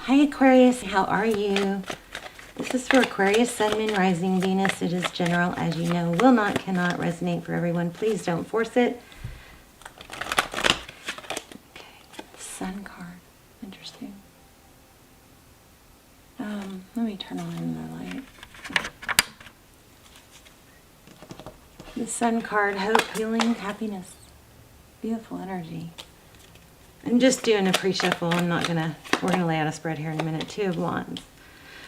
Hi Aquarius, how are you? This is for Aquarius, Sun, Moon, Rising, Venus. It is general, as you know. Will not, cannot resonate for everyone. Please don't force it. Okay, Sun card. Interesting. Let me turn on the light. The Sun card, hope, healing, happiness. Beautiful energy. I'm just doing a pre-shuffle. We're gonna lay out a spread here in a minute. Two of Wands.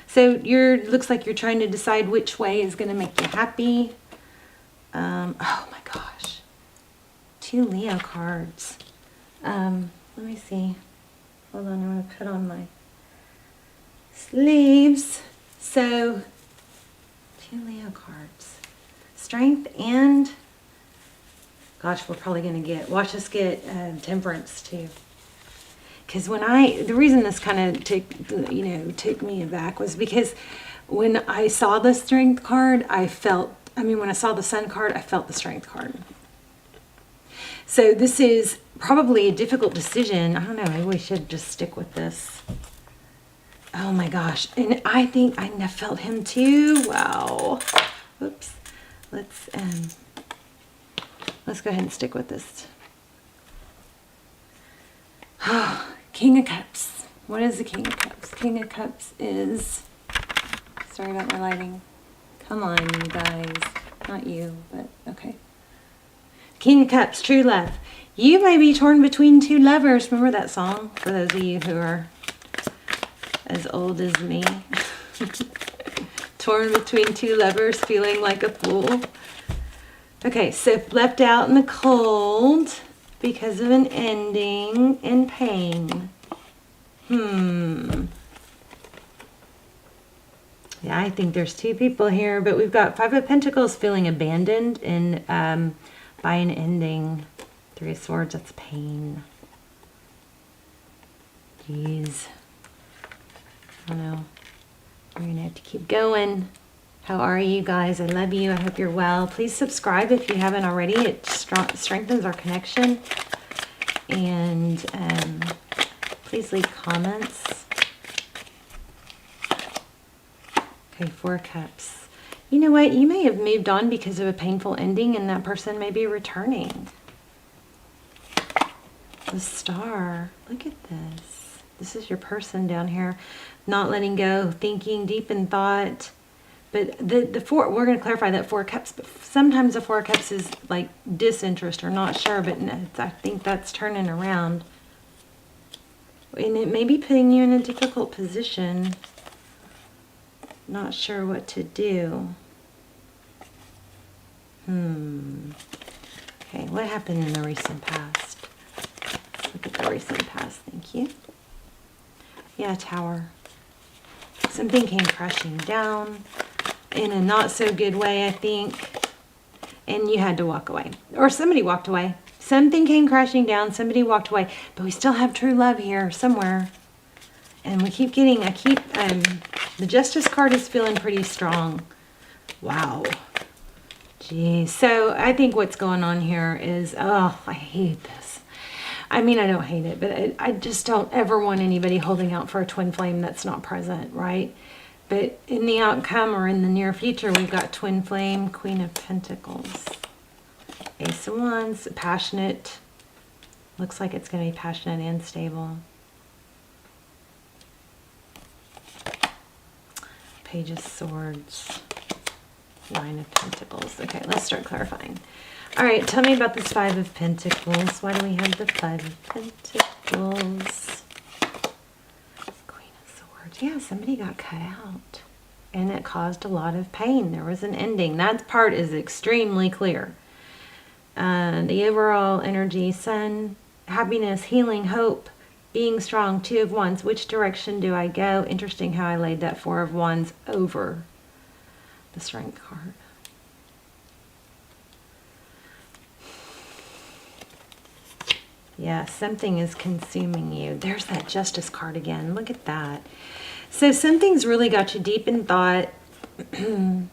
So looks like you're trying to decide which way is gonna make you happy. Oh my gosh. Two Leo cards. Let me see. Hold on, I'm gonna put on my sleeves. So, two Leo cards. Strength and, gosh, we're probably gonna watch us get Temperance too. Because the reason this kind of took me aback was because when I saw the Strength card, when I saw the Sun card, I felt the Strength card. So this is probably a difficult decision. I don't know, maybe we should just stick with this. Oh my gosh, and I think I felt him too. Wow. Oops. Let's go ahead and stick with this. King of Cups. What is the King of Cups? King of Cups is, sorry about my lighting. Come on, you guys. Not you, but okay. King of Cups, true love. You may be torn between two lovers. Remember that song? For those of you who are as old as me. Torn between two lovers, feeling like a fool. Okay, so left out in the cold because of an ending and pain. Yeah, I think there's two people here, but we've got Five of Pentacles feeling abandoned and by an ending. Three of Swords, that's pain. Jeez. I don't know. We're going to have to keep going. How are you guys? I love you. I hope you're well. Please subscribe if you haven't already. It strengthens our connection. And please leave comments. Okay, Four of Cups. You know what? You may have moved on because of a painful ending, and that person may be returning. The Star. Look at this. This is your person down here. Not letting go, thinking deep in thought. But the four, we're going to clarify that Four of Cups, but sometimes the Four of Cups is like disinterest or not sure, but I think that's turning around. And it may be putting you in a difficult position. Not sure what to do. Okay, what happened in the recent past? Let's look at the recent past, thank you. Yeah, Tower. Something came crashing down in a not so good way, I think. And you had to walk away. Or somebody walked away. Something came crashing down, somebody walked away. But we still have true love here somewhere. And we keep getting, the Justice card is feeling pretty strong. Wow. Geez. So I think what's going on here is, oh, I hate this. I mean, I don't hate it, but I just don't ever want anybody holding out for a twin flame that's not present, right? But in the outcome or in the near future, we've got twin flame, Queen of Pentacles, Ace of Wands, passionate. Looks like it's going to be passionate and stable. Page of Swords, Nine of Pentacles. Okay, let's start clarifying. All right, tell me about this Five of Pentacles. Why do we have the Five of Pentacles? Queen of Swords. Yeah, somebody got cut out. And it caused a lot of pain. There was an ending. That part is extremely clear. The overall energy, Sun, happiness, healing, hope, being strong, Two of Wands. Which direction do I go? Interesting how I laid that Four of Wands over the Strength card. Yeah, something is consuming you. There's that Justice card again. Look at that. So something's really got you deep in thought. I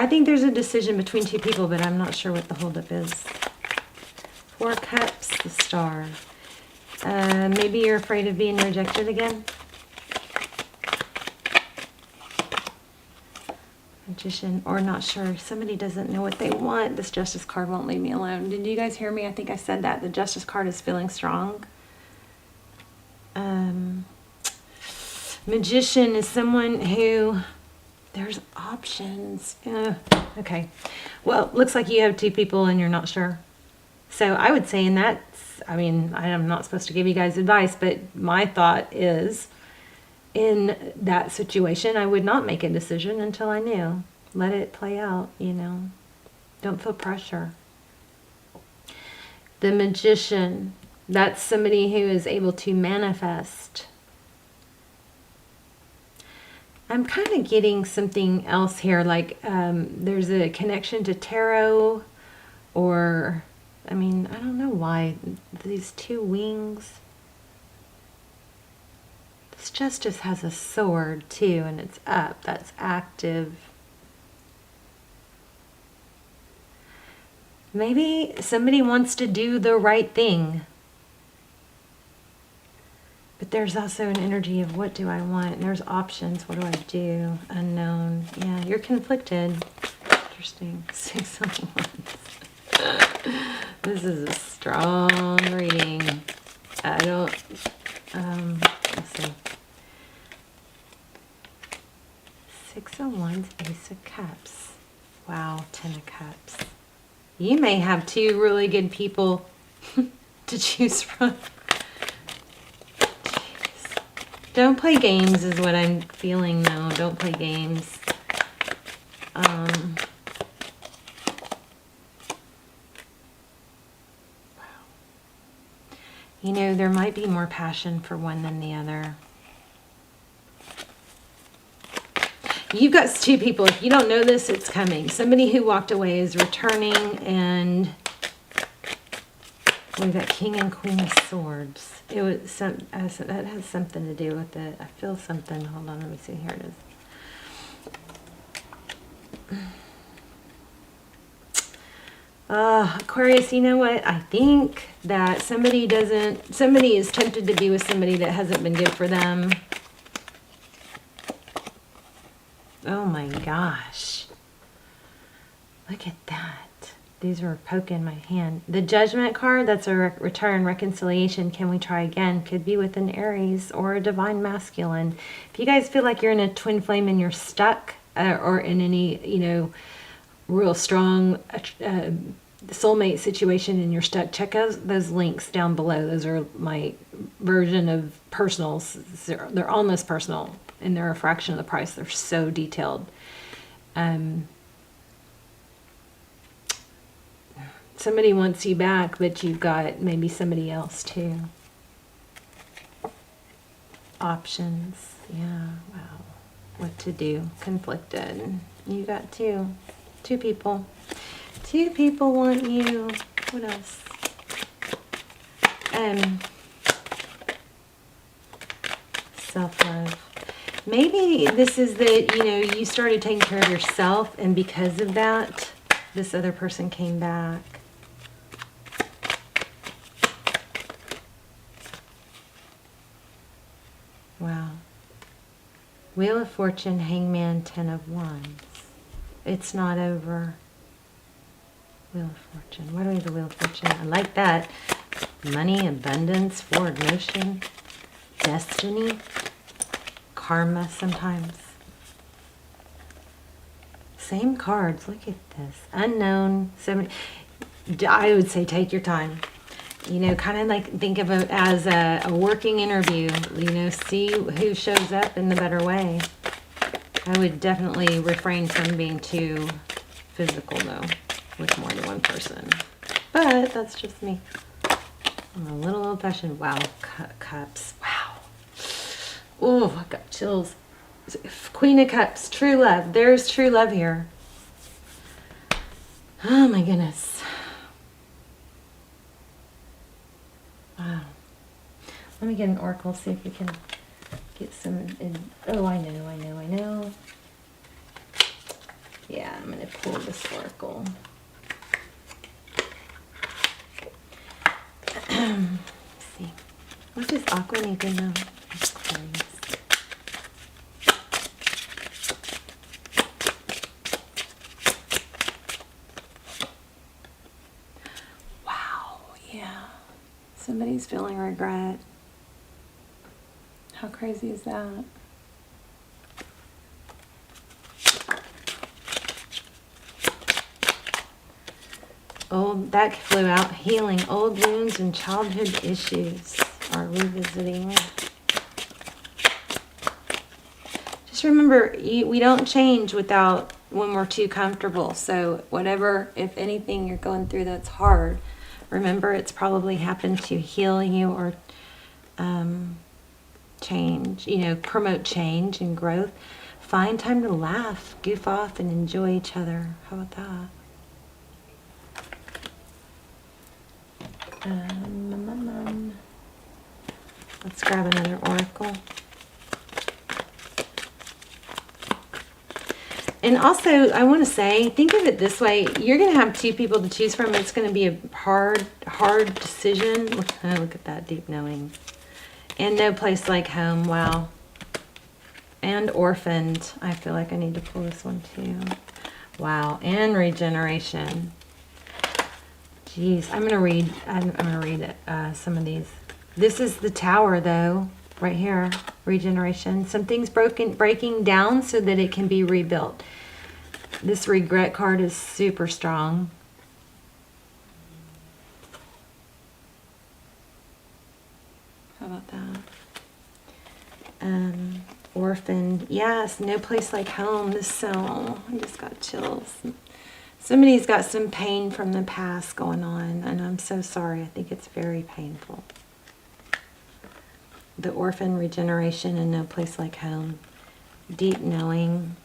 think there's a decision between two people, but I'm not sure what the holdup is. Four of Cups, the Star. Maybe you're afraid of being rejected again. Magician, or not sure. Somebody doesn't know what they want. This Justice card won't leave me alone. Did you guys hear me? I think I said that. The Justice card is feeling strong. Magician is someone who, there's options. Okay. Well, looks like you have two people and you're not sure. So I would say in that, I mean, I'm not supposed to give you guys advice, but my thought is, in that situation, I would not make a decision until I knew. Let it play out, you know. Don't feel pressure. The Magician, that's somebody who is able to manifest. I'm kind of getting something else here, like there's a connection to tarot, or, I mean, I don't know why these two wings. This Justice has a sword too, and it's up. That's active. Maybe somebody wants to do the right thing. But there's also an energy of, what do I want? And there's options. What do I do? Unknown. Yeah, you're conflicted. Interesting. 6 of Wands. This is a strong reading. I don't... let's see. 6 of Wands, Ace of Cups. Wow, 10 of Cups. You may have two really good people to choose from. Jeez. Don't play games is what I'm feeling though. Don't play games. Wow. You know, there might be more passion for one than the other. You've got two people. If you don't know this, it's coming. Somebody who walked away is returning, and we've got King and Queen of Swords. It was that has something to do with it. I feel something. Hold on, let me see. Here it is. Aquarius, you know what? I think that somebody is tempted to be with somebody that hasn't been good for them. Oh my gosh. Look at that. These are poking my hand. The Judgment card, that's a return, reconciliation. Can we try again? Could be with an Aries or a Divine Masculine. If you guys feel like you're in a twin flame and you're stuck, or in any, you know, real strong soulmate situation and you're stuck, check out those links down below. Those are my version of personals. They're almost personal, and they're a fraction of the price. They're so detailed. Somebody wants you back, but you've got maybe somebody else too. Options. Yeah, wow. What to do. Conflicted. You got two people. Two people want you. What else? Self-love. Maybe this is that, you know, you started taking care of yourself, and because of that, this other person came back. Wow. Wheel of Fortune, Hangman, 10 of Wands. It's not over. Wheel of Fortune. What do we have the Wheel of Fortune? I like that. Money, abundance, forward motion, destiny, karma sometimes. Same cards. Look at this. Unknown. I would say take your time. You know, kind of like think of it as a working interview. You know, see who shows up in the better way. I would definitely refrain from being too physical, though, with more than one person. But that's just me. I'm a little old-fashioned. Wow, cups. Wow. Oh, I got chills. Queen of Cups, true love. There's true love here. Oh, my goodness. Wow. Let me get an oracle, see if we can get some... Oh, I know. Yeah, I'm going to pull this oracle. Let's see. What does Aqua need to know? Aquarius. Wow, yeah. Somebody's feeling regret. How crazy is that? That flew out. Healing old wounds and childhood issues are revisiting. Just remember, we don't change when we're too comfortable. So whatever, if anything you're going through that's hard, remember it's probably happened to heal you or change, promote change and growth. Find time to laugh, goof off, and enjoy each other. How about that? Let's grab another oracle. And also, I want to say, think of it this way. You're going to have two people to choose from. It's going to be a hard decision. Look at that deep knowing. And no place like home. Wow. And orphaned. I feel like I need to pull this one too. Wow. And regeneration. Jeez. I'm going to read some of these. This is the Tower, though. Right here. Regeneration. Something's breaking down so that it can be rebuilt. This regret card is super strong. How about that? Orphaned. Yes, no place like home. I just got chills. Somebody's got some pain from the past going on, and I'm so sorry. I think it's very painful. The orphan, regeneration, and no place like home. Deep knowing.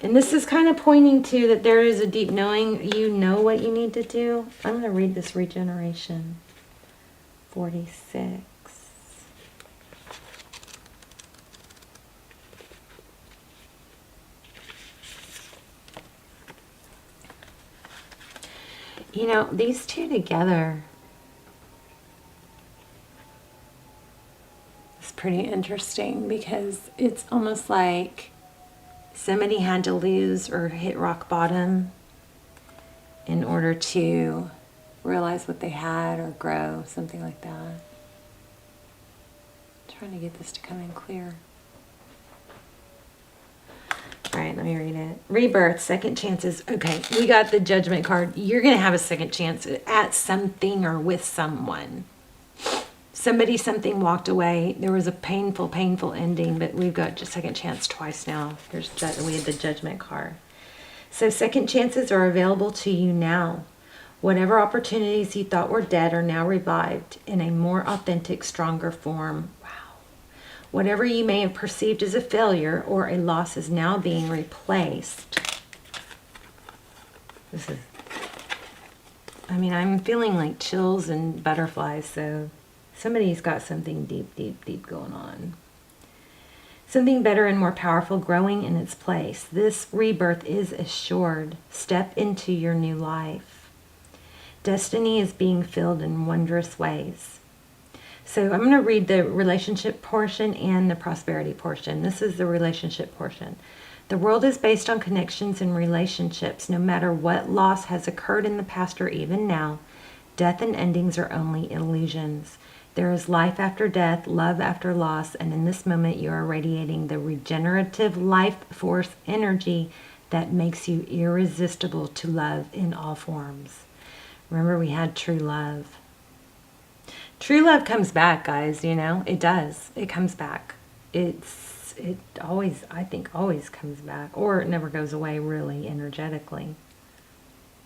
And this is kind of pointing to that there is a deep knowing. You know what you need to do. I'm going to read this regeneration. 46. These two together. Pretty interesting because it's almost like somebody had to lose or hit rock bottom in order to realize what they had or grow, something like that. I'm trying to get this to come in clear. All right, let me read it. Rebirth, second chances. Okay, we got the Judgment card. You're going to have a second chance at something or with someone. Something walked away. There was a painful ending, but we've got just second chance twice now. We had the Judgment card. So second chances are available to you now. Whatever opportunities you thought were dead are now revived in a more authentic, stronger form. Wow. Whatever you may have perceived as a failure or a loss is now being replaced. I'm feeling like chills and butterflies, so somebody's got something deep going on. Something better and more powerful growing in its place. This rebirth is assured. Step into your new life. Destiny is being filled in wondrous ways. So I'm going to read the relationship portion and the prosperity portion. This is the relationship portion. The world is based on connections and relationships. No matter what loss has occurred in the past or even now, death and endings are only illusions. There is life after death, love after loss, and in this moment you are radiating the regenerative life force energy that makes you irresistible to love in all forms. Remember, we had true love. True love comes back, guys, it does. It comes back. It always, I think, always comes back, or it never goes away really energetically.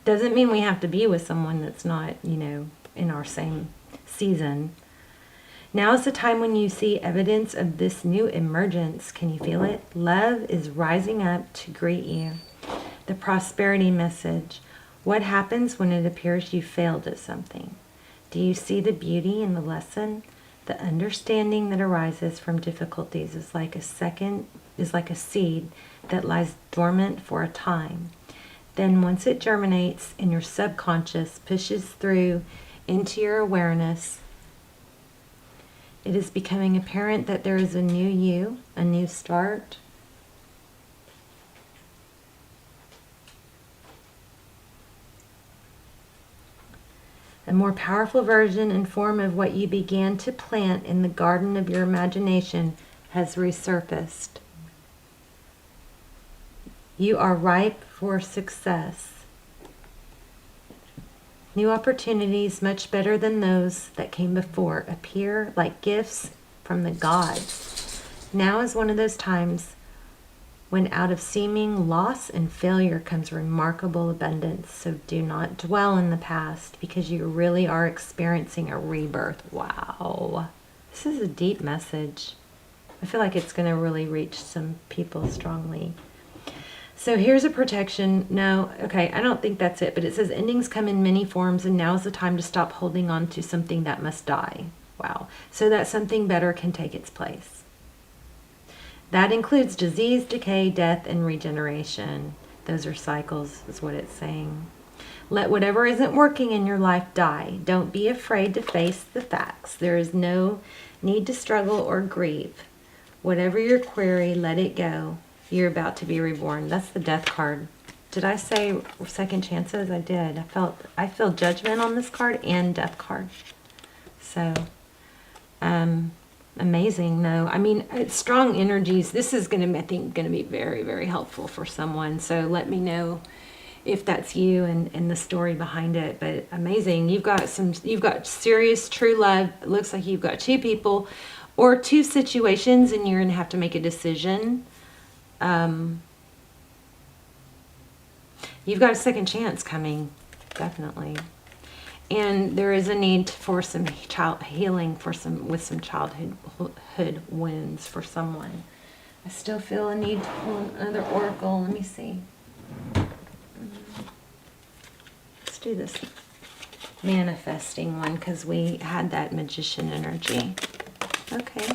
Doesn't mean we have to be with someone that's not, in our same season. Now is the time when you see evidence of this new emergence. Can you feel it? Love is rising up to greet you. The prosperity message. What happens when it appears you failed at something? Do you see the beauty in the lesson? The understanding that arises from difficulties is like a seed that lies dormant for a time. Then once it germinates in your subconscious, pushes through into your awareness. It is becoming apparent that there is a new you, a new start. A more powerful version and form of what you began to plant in the garden of your imagination has resurfaced. You are ripe for success. New opportunities, much better than those that came before, appear like gifts from the gods. Now is one of those times when out of seeming loss and failure comes remarkable abundance. So do not dwell in the past, because you really are experiencing a rebirth. Wow. This is a deep message. I feel like it's going to really reach some people strongly. So here's a protection. No, okay, I don't think that's it, but it says endings come in many forms, and now is the time to stop holding on to something that must die. Wow. So that something better can take its place. That includes disease, decay, death, and regeneration. Those are cycles, is what it's saying. Let whatever isn't working in your life die. Don't be afraid to face the facts. There is no need to struggle or grieve. Whatever your query, let it go. You're about to be reborn. That's the death card. Did I say second chances? I did. I feel judgment on this card and death card. So, amazing. No, I mean, it's strong energies. This is going to, I think, going to be very, very helpful for someone. So let me know if that's you and the story behind it. But amazing. You've got serious true love. It looks like you've got two people or two situations, and you're going to have to make a decision. You've got a second chance coming, definitely. And there is a need for some child healing with some childhood wounds for someone. I still feel a need to pull another oracle. Let me see. Let's do this manifesting one, because we had that magician energy. Okay.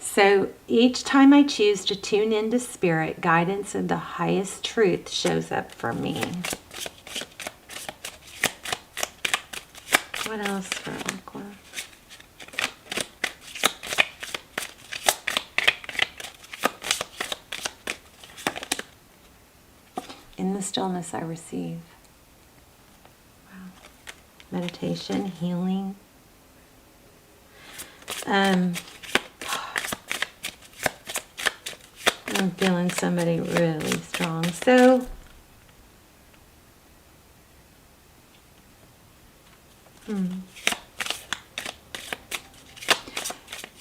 So each time I choose to tune into spirit, guidance of the highest truth shows up for me. What else for Aqua? In the stillness I receive. Wow. Meditation, healing. I'm feeling somebody really strong. So,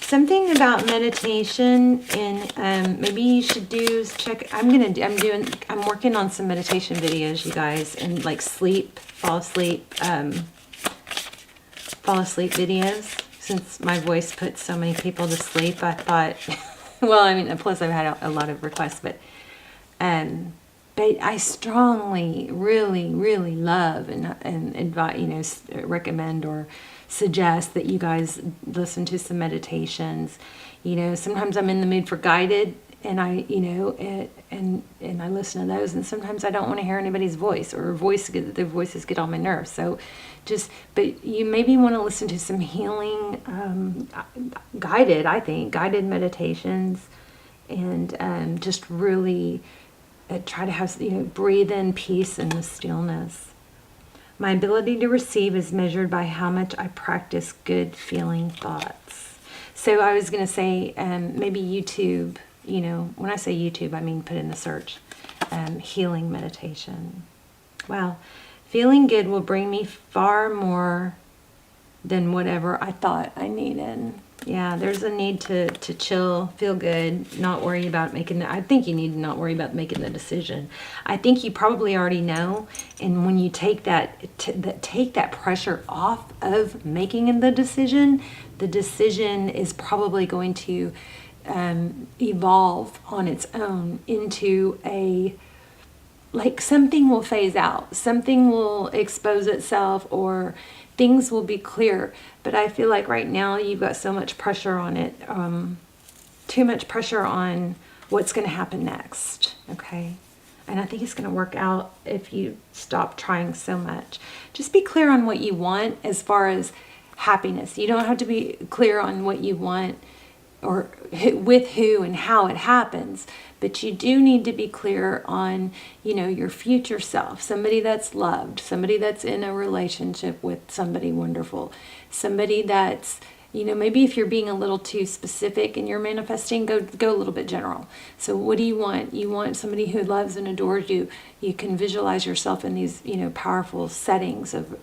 something about meditation, and maybe you should check. I'm working on some meditation videos, you guys, and like fall asleep videos. Since my voice puts so many people to sleep, I thought. Well, I mean, plus I've had a lot of requests, but I strongly, really, really love and advise, recommend or suggest that you guys listen to some meditations. Sometimes I'm in the mood for guided, and I listen to those, and sometimes I don't want to hear anybody's voice, or their voices get on my nerves. So but you maybe want to listen to some healing, guided meditations, and just really try to have, breathe in peace and the stillness. My ability to receive is measured by how much I practice good feeling thoughts. So I was going to say, maybe YouTube, when I say YouTube, I mean put in the search, healing meditation. Wow. Feeling good will bring me far more than whatever I thought I needed. Yeah, there's a need to chill, feel good, not worry about I think you need to not worry about making the decision. I think you probably already know, and when you take that pressure off of making the decision is probably going to evolve on its own into something will phase out, something will expose itself, or things will be clear. But I feel like right now you've got so much pressure on it, too much pressure on what's going to happen next, okay? And I think it's going to work out if you stop trying so much. Just be clear on what you want as far as happiness. You don't have to be clear on what you want or with who and how it happens, but you do need to be clear on, you know, your future self, somebody that's loved, somebody that's in a relationship with somebody wonderful, somebody that's, you know, maybe if you're being a little too specific and you're manifesting, go a little bit general. So what do you want? You want somebody who loves and adores you. You can visualize yourself in these, you know, powerful settings of,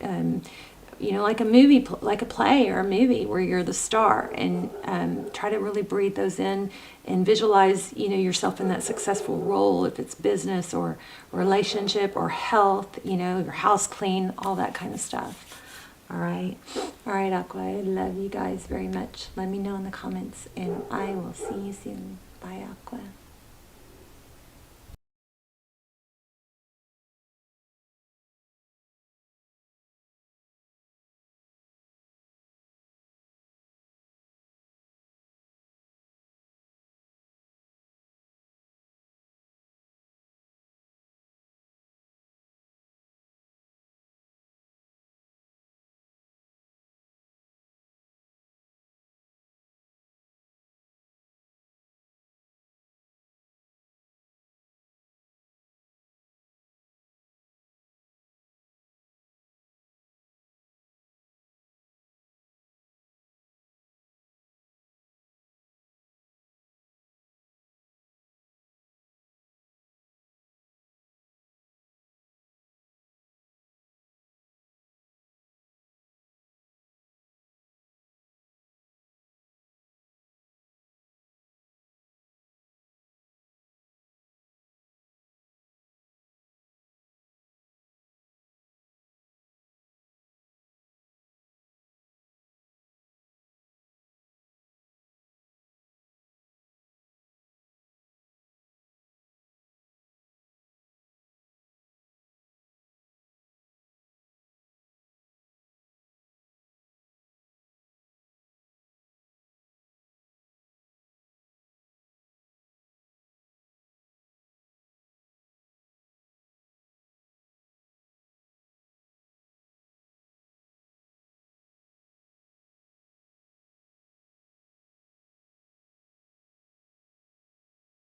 you know, like a movie, like a play or a movie where you're the star, and try to really breathe those in and visualize, you know, yourself in that successful role, if it's business or relationship or health, you know, your house clean, all that kind of stuff. All right, Aqua, I love you guys very much. Let me know in the comments, and I will see you soon. Bye, Aqua.